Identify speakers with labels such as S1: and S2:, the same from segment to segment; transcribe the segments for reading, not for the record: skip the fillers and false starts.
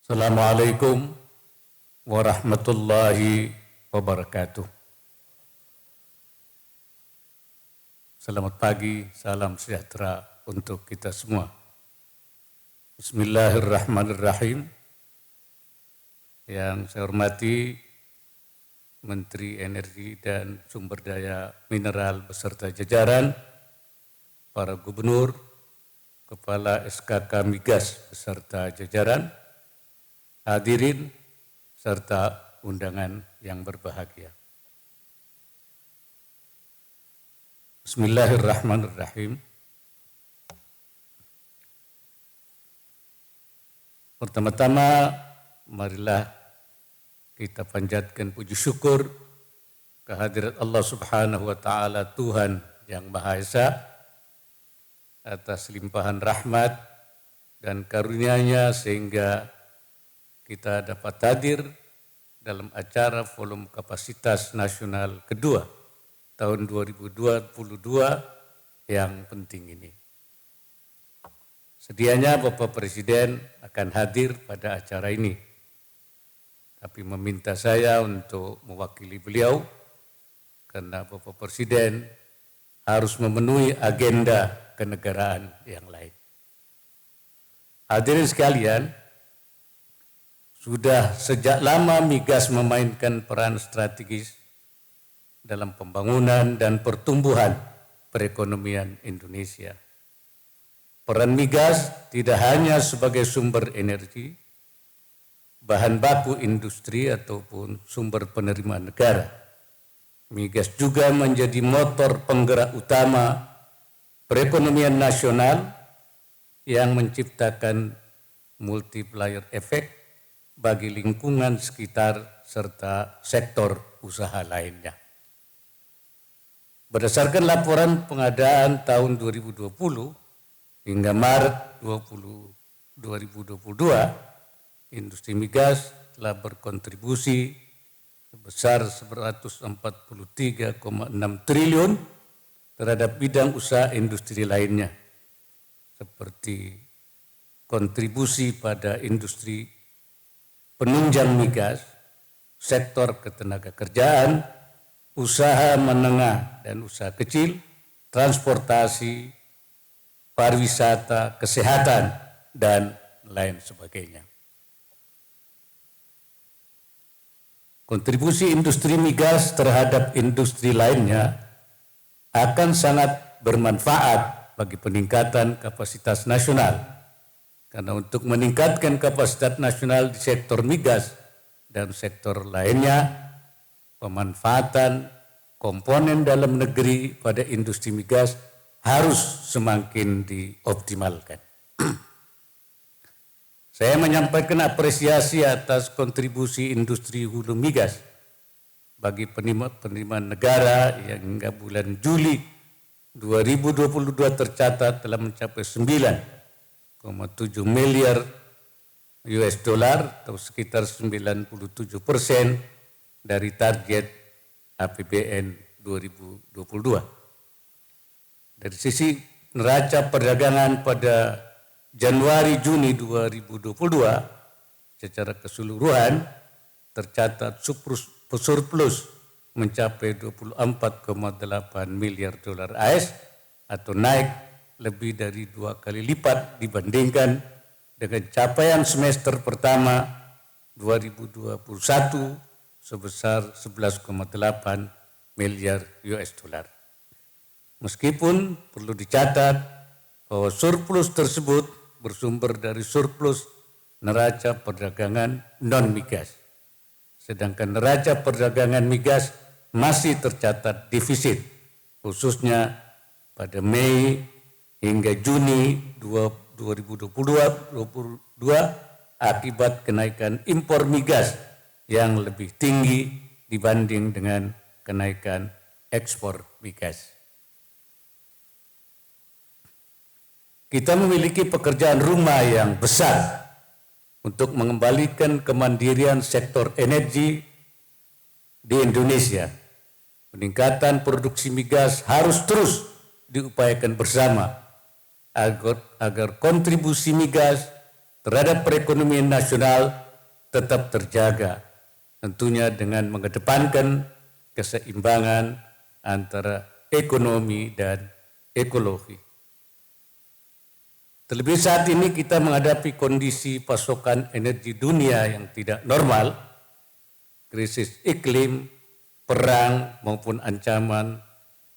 S1: Assalamualaikum warahmatullahi wabarakatuh. Selamat pagi, salam sejahtera untuk kita semua. Bismillahirrahmanirrahim. Yang saya hormati Menteri Energi dan Sumber Daya Mineral beserta jajaran, para gubernur, kepala SKK Migas beserta jajaran, hadirin serta undangan yang berbahagia. Bismillahirrahmanirrahim. Pertama-tama, marilah kita panjatkan puji syukur kehadirat Allah Subhanahu wa Ta'ala, Tuhan yang Maha Esa, atas limpahan rahmat dan karunia-Nya sehingga kita dapat hadir dalam acara Forum Kapasitas Nasional kedua tahun 2022 yang penting ini. Sedianya Bapak Presiden akan hadir pada acara ini, tapi meminta saya untuk mewakili beliau karena Bapak Presiden harus memenuhi agenda kenegaraan yang lain. Hadirin sekalian, sudah sejak lama migas memainkan peran strategis dalam pembangunan dan pertumbuhan perekonomian Indonesia. Peran migas tidak hanya sebagai sumber energi, bahan baku industri ataupun sumber penerimaan negara. Migas juga menjadi motor penggerak utama perekonomian nasional yang menciptakan multiplier effect bagi lingkungan sekitar serta sektor usaha lainnya. Berdasarkan laporan pengadaan tahun 2020 hingga Maret 2022, industri migas telah berkontribusi sebesar 143,6 triliun terhadap bidang usaha industri lainnya, seperti kontribusi pada industri penunjang migas, sektor ketenaga kerjaan, usaha menengah dan usaha kecil, transportasi, pariwisata, kesehatan, dan lain sebagainya. Kontribusi industri migas terhadap industri lainnya akan sangat bermanfaat bagi peningkatan kapasitas nasional. Karena untuk meningkatkan kapasitas nasional di sektor migas dan sektor lainnya, pemanfaatan komponen dalam negeri pada industri migas harus semakin dioptimalkan. Saya menyampaikan apresiasi atas kontribusi industri hulu migas bagi penerimaan negara yang hingga bulan Juli 2022 tercatat telah mencapai 9,7 miliar US dollar atau sekitar 97% dari target APBN 2022. Dari sisi neraca perdagangan pada Januari-Juni 2022 secara keseluruhan tercatat surplus mencapai 24,8 miliar dolar AS atau naik lebih dari 2 kali lipat dibandingkan dengan capaian semester pertama 2021 sebesar 11,8 miliar US dollar. Meskipun perlu dicatat bahwa surplus tersebut bersumber dari surplus neraca perdagangan non-migas. Sedangkan neraca perdagangan migas masih tercatat defisit, khususnya pada Mei hingga Juni 2022 akibat kenaikan impor migas yang lebih tinggi dibanding dengan kenaikan ekspor migas. Kita memiliki pekerjaan rumah yang besar untuk mengembalikan kemandirian sektor energi di Indonesia. Peningkatan produksi migas harus terus diupayakan bersama agar kontribusi migas terhadap perekonomian nasional tetap terjaga, tentunya dengan mengedepankan keseimbangan antara ekonomi dan ekologi. Terlebih saat ini kita menghadapi kondisi pasokan energi dunia yang tidak normal, krisis iklim, perang maupun ancaman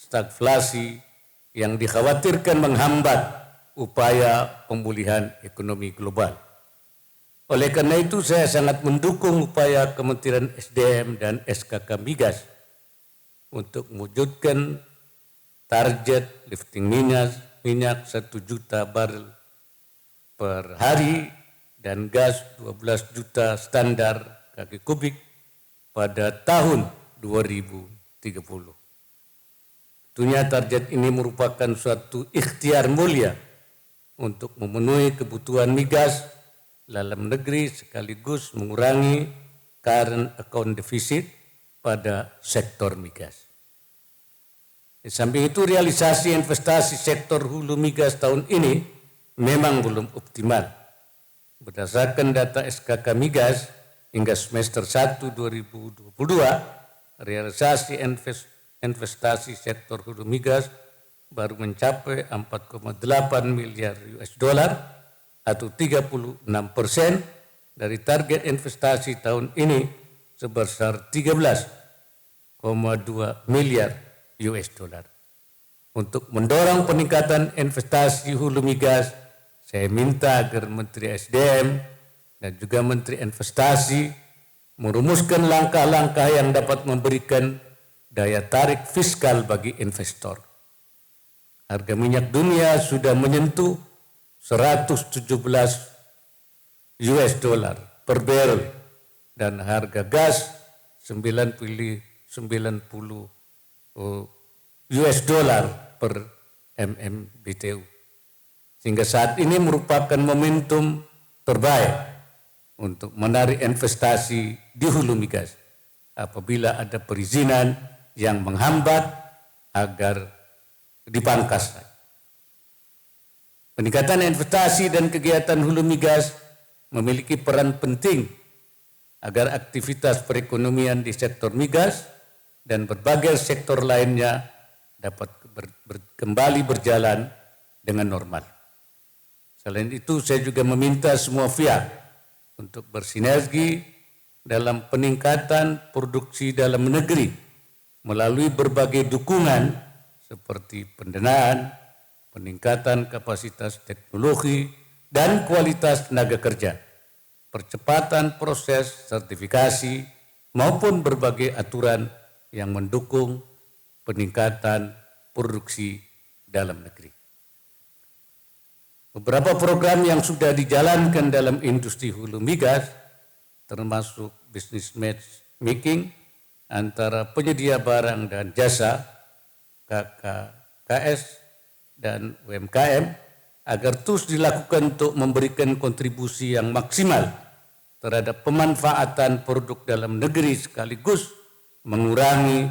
S1: stagflasi yang dikhawatirkan menghambat upaya pemulihan ekonomi global. Oleh karena itu saya sangat mendukung upaya Kementerian SDM dan SKK Migas untuk mewujudkan target lifting minyak 1 juta barel per hari dan gas 12 juta standar kaki kubik pada tahun 2030. Tentunya target ini merupakan suatu ikhtiar mulia untuk memenuhi kebutuhan migas dalam negeri sekaligus mengurangi current account deficit pada sektor migas. Di samping itu, realisasi investasi sektor hulu migas tahun ini memang belum optimal. Berdasarkan data SKK Migas, hingga semester 1 2022, realisasi investasi sektor hulu migas baru mencapai 4,8 miliar US dollar atau 36% dari target investasi tahun ini sebesar 13,2 miliar US dollar. Untuk mendorong peningkatan investasi hulu migas, saya minta agar Menteri SDM dan juga Menteri Investasi merumuskan langkah-langkah yang dapat memberikan daya tarik fiskal bagi investor. Harga minyak dunia sudah menyentuh 117 US dollar per barrel dan harga gas 90 US dollar per MMBTU. Sehingga saat ini merupakan momentum terbaik untuk menarik investasi di hulu migas apabila ada perizinan yang menghambat agar dipangkas. Peningkatan investasi dan kegiatan hulu migas memiliki peran penting agar aktivitas perekonomian di sektor migas dan berbagai sektor lainnya dapat kembali berjalan dengan normal. Selain itu, saya juga meminta semua pihak untuk bersinergi dalam peningkatan produksi dalam negeri melalui berbagai dukungan seperti pendanaan, peningkatan kapasitas teknologi dan kualitas tenaga kerja, percepatan proses sertifikasi maupun berbagai aturan yang mendukung peningkatan produksi dalam negeri. Beberapa program yang sudah dijalankan dalam industri hulu migas termasuk business matchmaking antara penyedia barang dan jasa, KKKS dan UMKM agar terus dilakukan untuk memberikan kontribusi yang maksimal terhadap pemanfaatan produk dalam negeri sekaligus mengurangi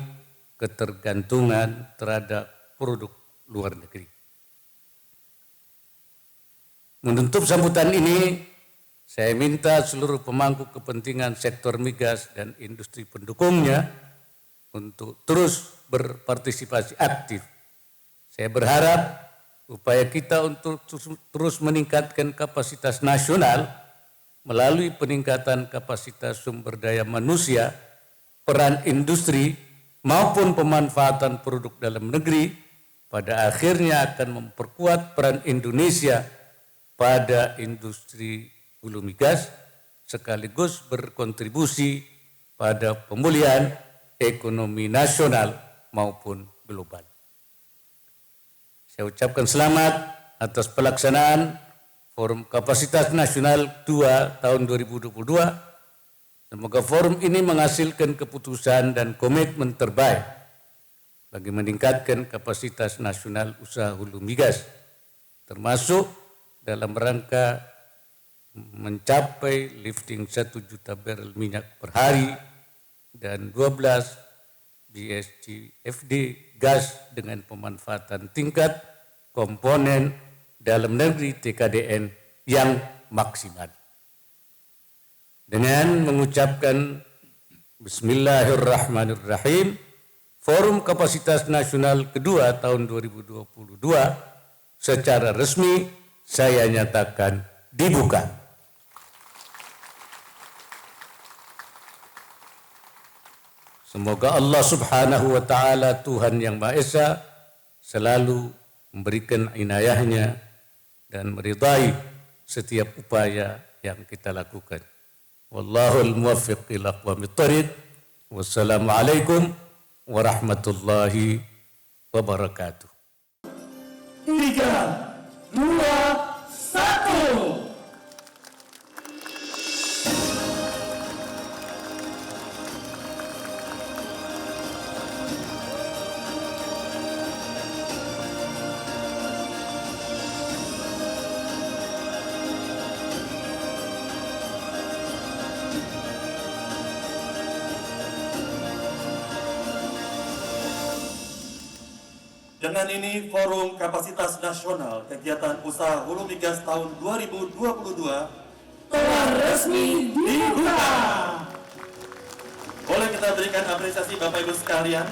S1: ketergantungan terhadap produk luar negeri. Menutup sambutan ini, saya minta seluruh pemangku kepentingan sektor migas dan industri pendukungnya untuk terus berpartisipasi aktif. Saya berharap upaya kita untuk terus meningkatkan kapasitas nasional melalui peningkatan kapasitas sumber daya manusia, peran industri maupun pemanfaatan produk dalam negeri pada akhirnya akan memperkuat peran Indonesia pada industri hulu migas sekaligus berkontribusi pada pemulihan ekonomi nasional maupun global. Saya ucapkan selamat atas pelaksanaan Forum Kapasitas Nasional 2 tahun 2022. Semoga forum ini menghasilkan keputusan dan komitmen terbaik bagi meningkatkan kapasitas nasional usaha hulu migas, termasuk dalam rangka mencapai lifting 1 juta barrel minyak per hari dan 12 BSCFD gas dengan pemanfaatan tingkat komponen dalam negeri TKDN yang maksimal. Dengan mengucapkan Bismillahirrahmanirrahim, Forum Kapasitas Nasional kedua tahun 2022 secara resmi saya nyatakan dibuka. Semoga Allah Subhanahu wa Ta'ala, Tuhan yang Maha Esa, selalu memberikan inayahnya dan meridai setiap upaya yang kita lakukan. Wallahul muwaffiq ila aqwamit thoriq. Wassalamualaikum warahmatullahi wabarakatuh.
S2: 3, 2, 1. Dengan ini, Forum Kapasitas Nasional Kegiatan Usaha Hulu Migas tahun 2022 telah resmi dibuka. Boleh kita berikan apresiasi Bapak Ibu sekalian.